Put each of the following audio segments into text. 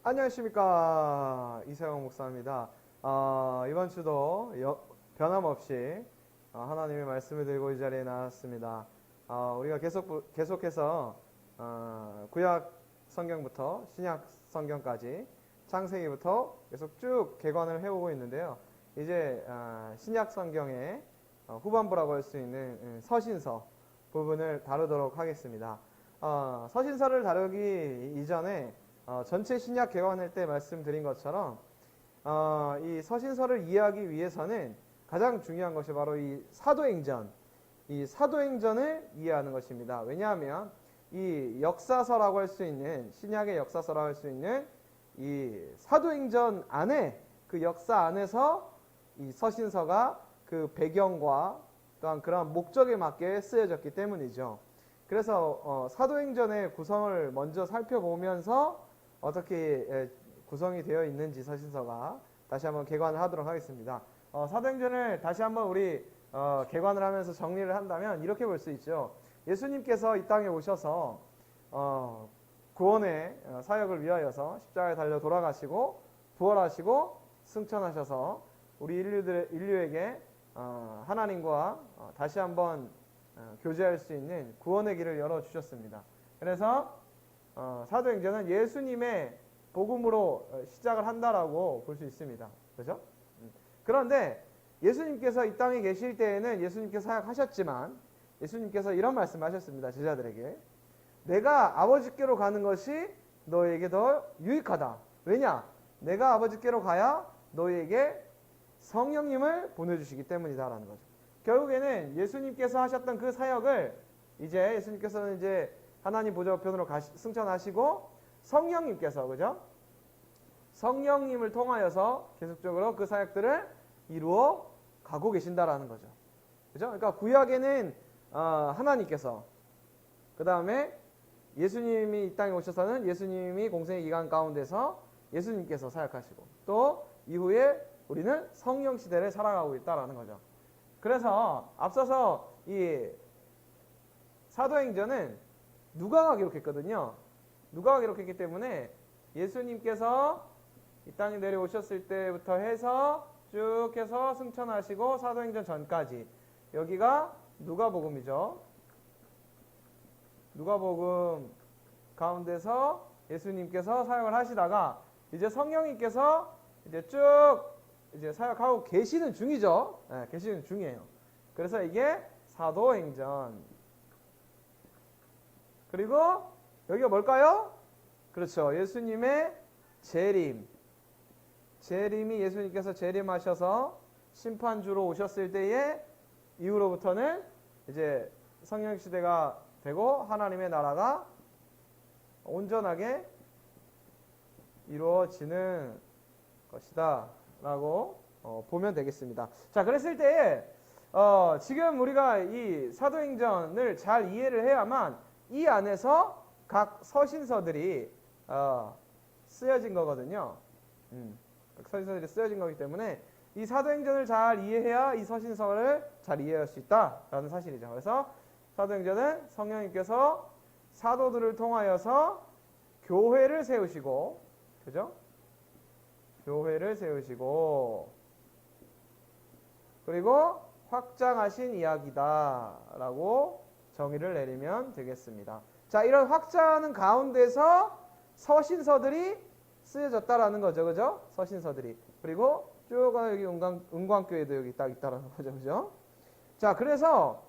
안녕하십니까, 이세영 목사입니다. 이번 주도 변함없이 하나님의 말씀을 들고 이 자리에 나왔습니다. 우리가 계속해서 구약 성경부터 신약 성경까지 창세기부터 계속 쭉 개관을 해오고 있는데요. 이제 신약 성경의 후반부라고 할 수 있는 서신서 부분을 다루도록 하겠습니다. 서신서를 다루기 이전에 전체 신약 개관할 때 말씀드린 것처럼 이 서신서를 이해하기 위해서는 가장 중요한 것이 바로 이 사도행전을 이해하는 것입니다. 왜냐하면 이 역사서라고 할 수 있는, 신약의 역사서라고 할 수 있는 이 사도행전 안에, 그 역사 안에서 이 서신서가 그 배경과 또한 그런 목적에 맞게 쓰여졌기 때문이죠. 그래서 사도행전의 구성을 먼저 살펴보면서 어떻게 구성이 되어 있는지 서신서가 다시 한번 개관을 하도록 하겠습니다. 사도행전을 다시 한번 우리 개관을 하면서 정리를 한다면 이렇게 볼 수 있죠. 예수님께서 이 땅에 오셔서 구원의 사역을 위하여서 십자가에 달려 돌아가시고 부활하시고 승천하셔서 우리 인류에게 하나님과 다시 한번 교제할 수 있는 구원의 길을 열어주셨습니다. 그래서 사도행전은 예수님의 복음으로 시작을 한다라고 볼 수 있습니다. 그렇죠? 그런데 예수님께서 이 땅에 계실 때에는 예수님께서 사역하셨지만 예수님께서 이런 말씀하셨습니다. 제자들에게. 내가 아버지께로 가는 것이 너에게 더 유익하다. 왜냐? 내가 아버지께로 가야 너에게 성령님을 보내주시기 때문이다 라는 거죠. 결국에는 예수님께서 하셨던 그 사역을 이제 예수님께서는 이제 하나님 보좌 우편으로 승천하시고 성령님께서, 그죠? 성령님을 통하여서 계속적으로 그 사역들을 이루어 가고 계신다라는 거죠. 그죠? 그러니까 구약에는 하나님께서, 그 다음에 예수님이 이 땅에 오셔서는 예수님이 공생의 기간 가운데서 예수님께서 사역하시고, 또 이후에 우리는 성령 시대를 살아가고 있다라는 거죠. 그래서 앞서서 이 사도행전은 누가가 기록했거든요. 누가가 기록했기 때문에 예수님께서 이 땅에 내려오셨을 때부터 해서 쭉 해서 승천하시고 사도행전 전까지, 여기가 누가복음이죠. 누가복음 가운데서 예수님께서 사역을 하시다가 이제 성령님께서 이제 쭉 이제 사역하고 계시는 중이죠. 네, 계시는 중이에요. 그래서 이게 사도행전. 그리고 여기가 뭘까요? 그렇죠. 예수님의 재림. 재림이 예수님께서 재림하셔서 심판주로 오셨을 때에 이후로부터는 이제 성령 시대가 되고 하나님의 나라가 온전하게 이루어지는 것이다 라고 보면 되겠습니다. 자, 그랬을 때에 지금 우리가 이 사도행전을 잘 이해를 해야만 이 안에서 각 서신서들이 쓰여진 거거든요. 서신서들이 쓰여진 거기 때문에 이 사도행전을 잘 이해해야 이 서신서를 잘 이해할 수 있다라는 사실이죠. 그래서 사도행전은 성령님께서 사도들을 통하여서 교회를 세우시고, 그죠? 교회를 세우시고, 그리고 확장하신 이야기다라고 정의를 내리면 되겠습니다. 자, 이런 확장하는 가운데서 서신서들이 쓰여졌다라는 거죠. 그죠? 서신서들이. 그리고 쭉 여기 은광교회도 여기 딱 있다라는 거죠. 그죠? 자, 그래서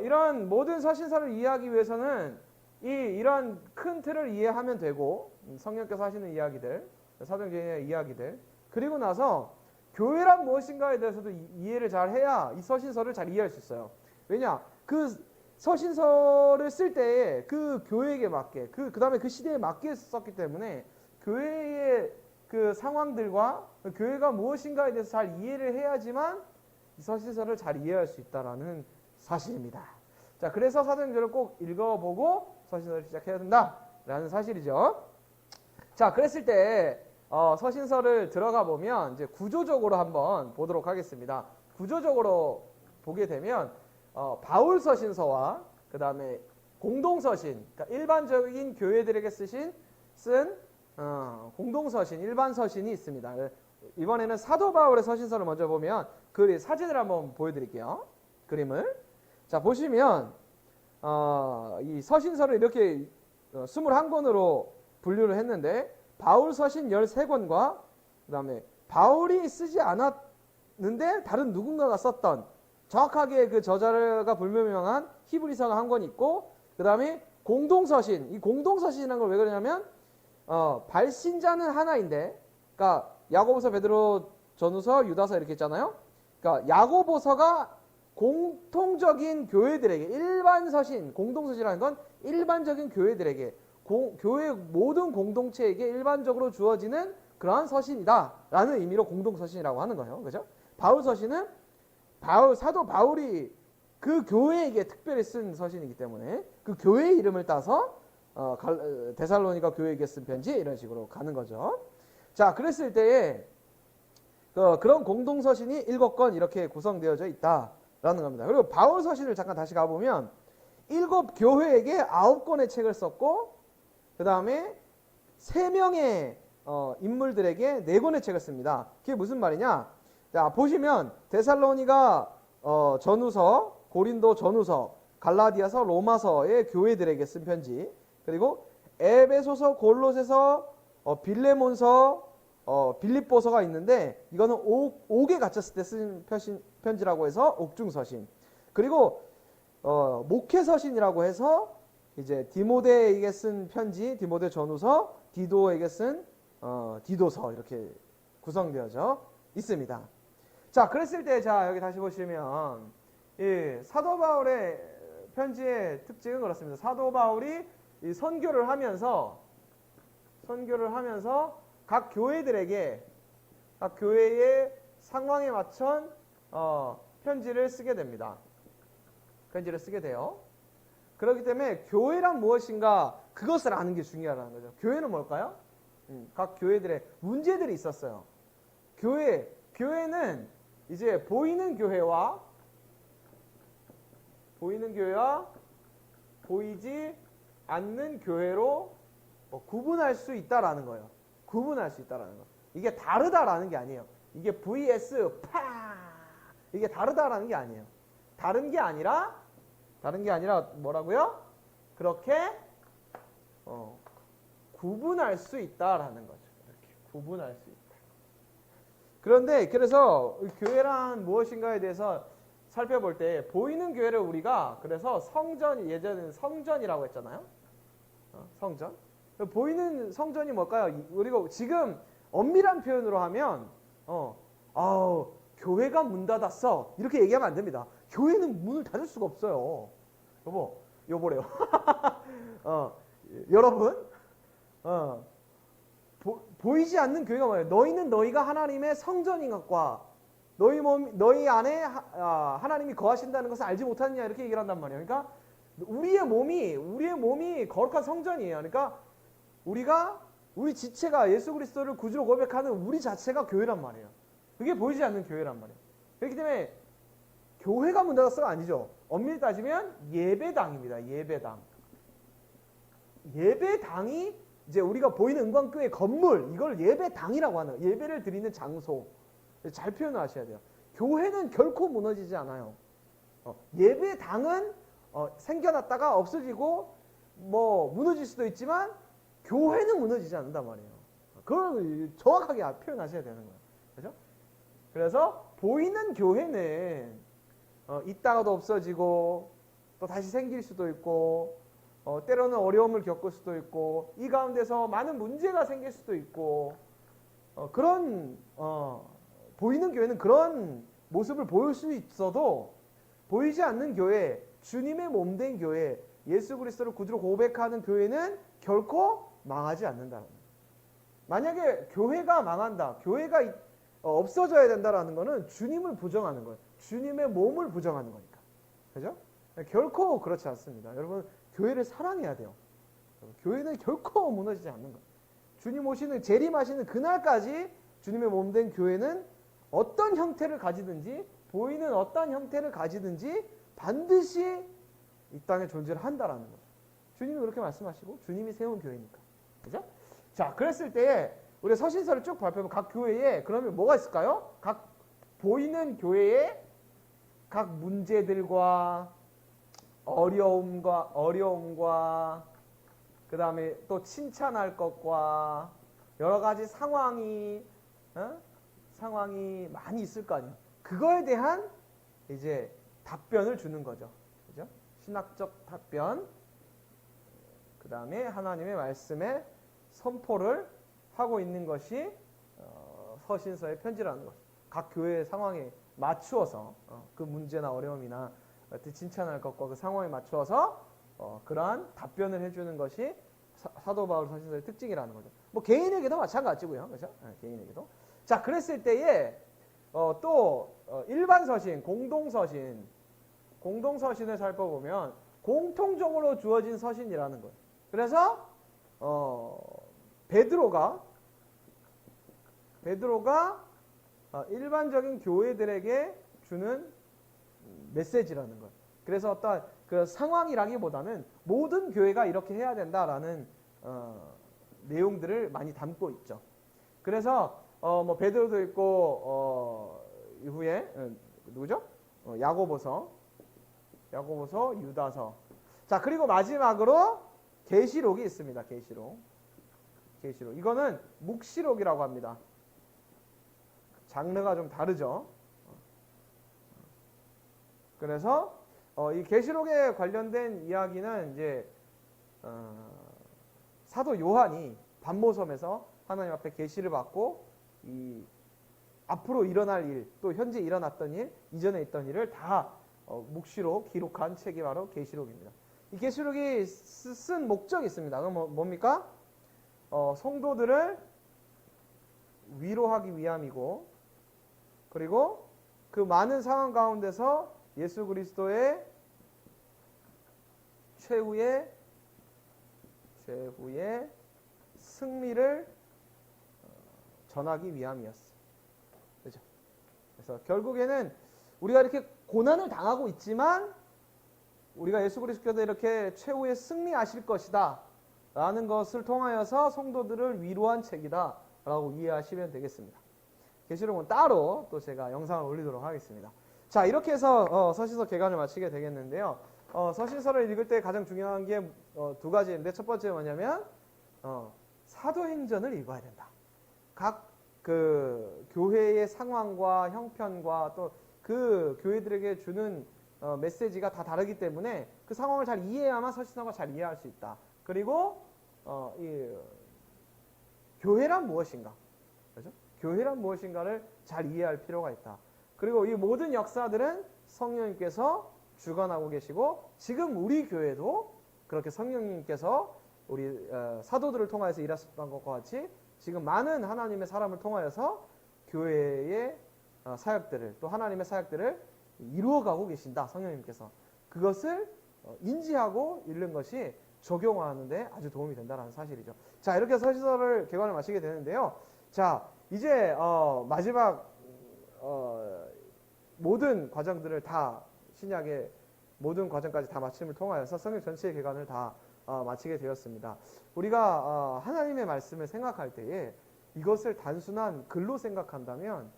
이런 모든 서신서를 이해하기 위해서는 이런 큰 틀을 이해하면 되고, 성령께서 하시는 이야기들, 사도행전의 이야기들, 그리고 나서 교회란 무엇인가에 대해서도 이해를 잘 해야 이 서신서를 잘 이해할 수 있어요. 왜냐? 그 서신서를 쓸 때에 그 교회에게 맞게, 그 다음에 그 시대에 맞게 썼기 때문에 교회의 그 상황들과 교회가 무엇인가에 대해서 잘 이해를 해야지만 이 서신서를 잘 이해할 수 있다라는 사실입니다. 자, 그래서 사도행전을 꼭 읽어보고 서신서를 시작해야 된다라는 사실이죠. 자, 그랬을 때 서신서를 들어가 보면 이제 구조적으로 한번 보도록 하겠습니다. 구조적으로 보게 되면 바울 서신서와 그 다음에 공동서신, 그러니까 일반적인 교회들에게 쓴 공동서신, 일반서신이 있습니다. 이번에는 사도 바울의 서신서를 먼저 보면 그 사진을 한번 보여드릴게요. 그림을. 자, 보시면 이 서신서를 이렇게 21권으로 분류를 했는데 바울 서신 13권과 그 다음에 바울이 쓰지 않았는데 다른 누군가가 썼던 정확하게 그 저자가 불명명한 히브리서가 한 권 있고 그 다음에 공동서신. 이 공동서신이라는 걸 왜 그러냐면 발신자는 하나인데 그러니까 야고보서, 베드로, 전후서, 유다서 이렇게 있잖아요. 그러니까 야고보서가 공통적인 교회들에게 일반 서신, 공동서신이라는 건 일반적인 교회들에게 교회 모든 공동체에게 일반적으로 주어지는 그러한 서신이다라는 의미로 공동서신이라고 하는 거예요. 그죠? 바울 서신은 사도 바울이 그 교회에게 특별히 쓴 서신이기 때문에 그 교회의 이름을 따서 데살로니가 교회에게 쓴 편지 이런 식으로 가는 거죠. 자, 그랬을 때에 그런 공동서신이 7권 이렇게 구성되어져 있다라는 겁니다. 그리고 바울 서신을 잠깐 다시 가보면 7교회에게 9권의 책을 썼고 그 다음에 3명의 인물들에게 4권의 책을 씁니다. 그게 무슨 말이냐? 자, 보시면 데살로니가 전후서, 고린도 전후서, 갈라디아서, 로마서의 교회들에게 쓴 편지, 그리고 에베소서, 골로새서, 빌레몬서, 빌립보서가 있는데 이거는 옥에 갇혔을 때 쓴 편지라고 해서 옥중서신. 그리고 목회서신이라고 해서 이제 디모데에게 쓴 편지, 디모데 전후서, 디도에게 쓴 디도서 이렇게 구성되어져 있습니다. 자, 그랬을 때 자 여기 다시 보시면 이 사도 바울의 편지의 특징은 그렇습니다. 사도 바울이 이 선교를 하면서 각 교회들에게 각 교회의 상황에 맞춘 편지를 쓰게 됩니다. 편지를 쓰게 돼요. 그렇기 때문에 교회란 무엇인가 그것을 아는 게 중요하다는 거죠. 교회는 뭘까요? 각 교회들의 문제들이 있었어요. 교회는 이제 보이는 교회와 보이지 않는 교회로 구분할 수 있다라는 거예요. 구분할 수 있다라는 거. 이게 다르다라는 게 아니에요. 이게 vs 이게 다르다라는 게 아니에요. 다른 게 아니라 뭐라고요? 그렇게 구분할 수 있다라는 거죠. 이렇게 구분할 수 있다. 그런데 그래서 교회란 무엇인가에 대해서 살펴볼 때 보이는 교회를 우리가 그래서 예전에는 성전이라고 했잖아요. 성전. 보이는 성전이 뭘까요? 우리가 지금 엄밀한 표현으로 하면 교회가 문 닫았어 이렇게 얘기하면 안 됩니다. 교회는 문을 닫을 수가 없어요. 여보래요. 여러분, 보이지 않는 교회가 뭐예요? 너희는 너희가 하나님의 성전인 것과 너희 안에 하나님이 거하신다는 것을 알지 못하느냐 이렇게 얘기를 한단 말이에요. 그러니까 우리의 몸이 거룩한 성전이에요. 그러니까 우리 지체가 예수 그리스도를 구주로 고백하는 우리 자체가 교회란 말이에요. 그게 보이지 않는 교회란 말이에요. 그렇기 때문에 교회가 문 닫았어가 아니죠. 엄밀히 따지면 예배당입니다. 예배당이 이제 우리가 보이는 은광교회 건물 이걸 예배당이라고 하는 예배를 드리는 장소. 잘 표현을 하셔야 돼요. 교회는 결코 무너지지 않아요. 예배당은 생겨났다가 없어지고 무너질 수도 있지만 교회는 무너지지 않는단 말이에요. 그걸 정확하게 표현하셔야 되는 거예요. 그죠? 그래서 보이는 교회는 있다가도 없어지고 또 다시 생길 수도 있고 때로는 어려움을 겪을 수도 있고 이 가운데서 많은 문제가 생길 수도 있고 그런 보이는 교회는 그런 모습을 보일 수 있어도 보이지 않는 교회, 주님의 몸된 교회, 예수 그리스도를 구주로 고백하는 교회는 결코 망하지 않는다. 만약에 교회가 망한다, 교회가 없어져야 된다라는 것은 주님을 부정하는 거예요. 주님의 몸을 부정하는 거니까. 그죠? 결코 그렇지 않습니다. 여러분, 교회를 사랑해야 돼요. 교회는 결코 무너지지 않는 거예요. 주님 오시는, 재림하시는 그날까지 주님의 몸된 교회는 어떤 형태를 가지든지, 보이는 어떤 형태를 가지든지 반드시 이 땅에 존재를 한다라는 거죠. 주님이 그렇게 말씀하시고 주님이 세운 교회니까. 그죠? 자, 그랬을 때에 우리 서신서를 쭉 발표하면 각 교회에 그러면 뭐가 있을까요? 각 보이는 교회에 각 문제들과 어려움과 그 다음에 또 칭찬할 것과 여러 가지 상황이 많이 있을 거 아니에요. 그거에 대한 이제 답변을 주는 거죠. 그죠? 신학적 답변. 그 다음에 하나님의 말씀에 선포를 하고 있는 것이 서신서의 편지라는 거죠. 각 교회의 상황에 맞추어서 그 문제나 어려움이나 칭찬할 것과 그 상황에 맞추어서 그러한 답변을 해주는 것이 사도 바울 서신서의 특징이라는 거죠. 뭐 개인에게도 마찬가지고요, 그렇죠? 개인에게도. 자, 그랬을 때에 또 일반 서신, 공동서신을 살펴보면 공통적으로 주어진 서신이라는 거예요. 그래서 베드로가 일반적인 교회들에게 주는 메시지라는 거예요. 그래서 어떤 그 상황이라기보다는 모든 교회가 이렇게 해야 된다라는 내용들을 많이 담고 있죠. 그래서 뭐 베드로도 있고 이후에 누구죠? 야고보서, 유다서. 자, 그리고 마지막으로 계시록이 있습니다. 계시록. 이거는 묵시록이라고 합니다. 장르가 좀 다르죠. 그래서 이 계시록에 관련된 이야기는 이제 사도 요한이 반모섬에서 하나님 앞에 계시를 받고 이 앞으로 일어날 일, 또 현재 일어났던 일, 이전에 있던 일을 다 묵시로 기록한 책이 바로 계시록입니다. 이 계시록이 쓴 목적이 있습니다. 그럼 뭡니까? 성도들을 위로하기 위함이고, 그리고 그 많은 상황 가운데서 예수 그리스도의 최후의 승리를 전하기 위함이었어요. 그렇죠? 그래서 결국에는 우리가 이렇게 고난을 당하고 있지만 우리가 예수 그리스도께서 이렇게 최후의 승리하실 것이다 라는 것을 통하여서 성도들을 위로한 책이다 라고 이해하시면 되겠습니다. 계시록은 따로 또 제가 영상을 올리도록 하겠습니다. 자, 이렇게 해서 서신서 개관을 마치게 되겠는데요. 서신서를 읽을 때 가장 중요한 게 두 가지인데, 첫 번째 뭐냐면 사도행전을 읽어야 된다. 각 그 교회의 상황과 형편과 또 그 교회들에게 주는 메시지가 다 다르기 때문에 그 상황을 잘 이해해야만 서신서가 잘 이해할 수 있다. 그리고 이 교회란 무엇인가? 그렇죠? 교회란 무엇인가를 잘 이해할 필요가 있다. 그리고 이 모든 역사들은 성령님께서 주관하고 계시고, 지금 우리 교회도 그렇게 성령님께서 우리 사도들을 통하여서 일하셨던 것과 같이 지금 많은 하나님의 사람을 통하여서 교회의 사역들을, 또 하나님의 사역들을 이루어가고 계신다. 성령님께서 그것을 인지하고 읽는 것이 적용하는 데 아주 도움이 된다는 사실이죠. 자, 이렇게 서신서를 개관을 마치게 되는데요. 자, 이제 마지막 모든 과정들을 다, 신약의 모든 과정까지 다 마침을 통하여서 성경 전체의 개관을 다 마치게 되었습니다. 우리가 하나님의 말씀을 생각할 때에 이것을 단순한 글로 생각한다면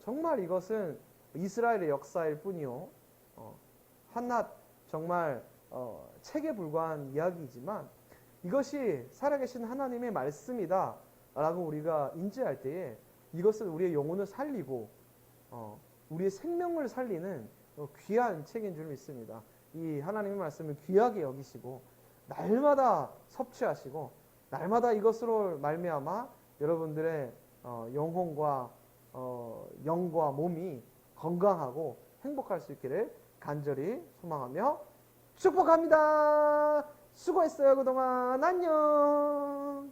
정말 이것은 이스라엘의 역사일 뿐이요, 한낱 정말 책에 불과한 이야기이지만 이것이 살아계신 하나님의 말씀이다 라고 우리가 인지할 때에 이것을 우리의 영혼을 살리고 우리의 생명을 살리는 귀한 책인 줄 믿습니다. 이 하나님의 말씀을 귀하게 여기시고 날마다 섭취하시고 날마다 이것으로 말미암아 여러분들의 영혼과 영과 몸이 건강하고 행복할 수 있기를 간절히 소망하며 축복합니다. 수고했어요. 그동안 안녕.